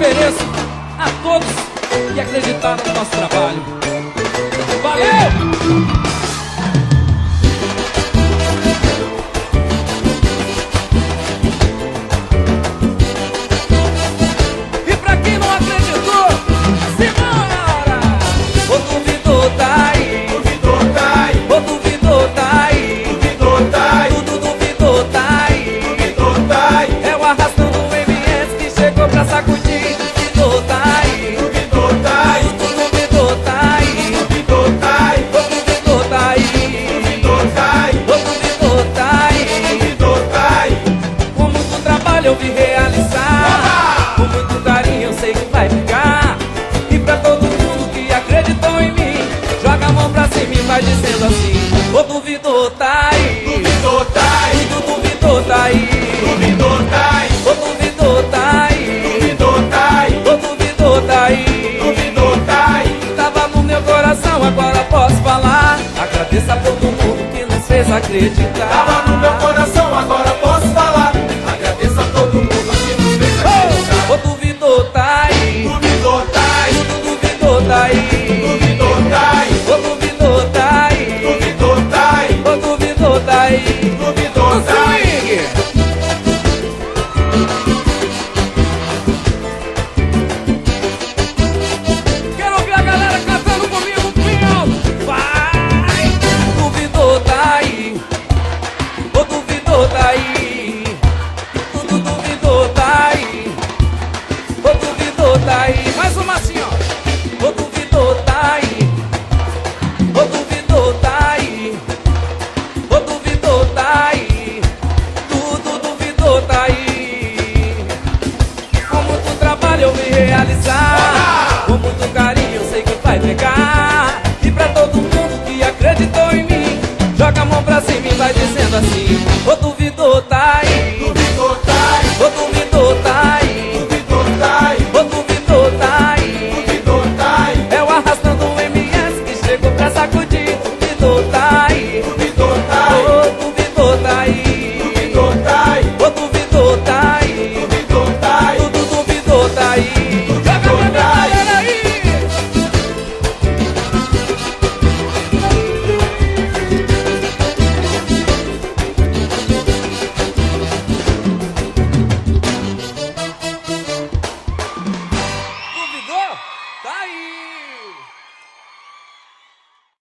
ofereço a todos que acreditaram no nosso trabalho. Valeu! Eu vim realizar, com muito carinho eu sei que vai ficar. E pra todo mundo que acreditou em mim, joga a mão pra cima e vai dizendo assim: ô duvidor tá aí, duvidor tá aí, duvidor tá aí, duvidor tá aí, ô duvidor tá aí, duvidor tá aí, ô duvidor tá aí, duvidor tá aí. Tava no meu coração, agora posso falar. Agradeço a todo mundo que nos fez acreditar. Tava no meu coração, agora posso falar. Agradeço a todo mundo que nos fez acreditar. Ô duvidor tá aí, Duvidor tá aí, duvidor tá aí, duvidor tá aí, ô duvidor tá aí, duvidor tá aí, ô duvidor tá aí, duvidor tá aí. Quero ouvir a galera cantando comigo bem alto. Vai! Duvidor tá aí, ô duvidor tá aí, duvidor tá aí, ô duvidor tá aí. Mais uma assim, ó. Ô duvidor tá aí, ô duvidor tá aí, ô duvidor tá aí, duvidor tá aí. Com muito trabalho eu vim realizar, com muito carinho eu sei que vai pegar. E pra todo mundo que acreditou em mim, joga a mão pra cima e vai dizendo assim: ô duvidor tá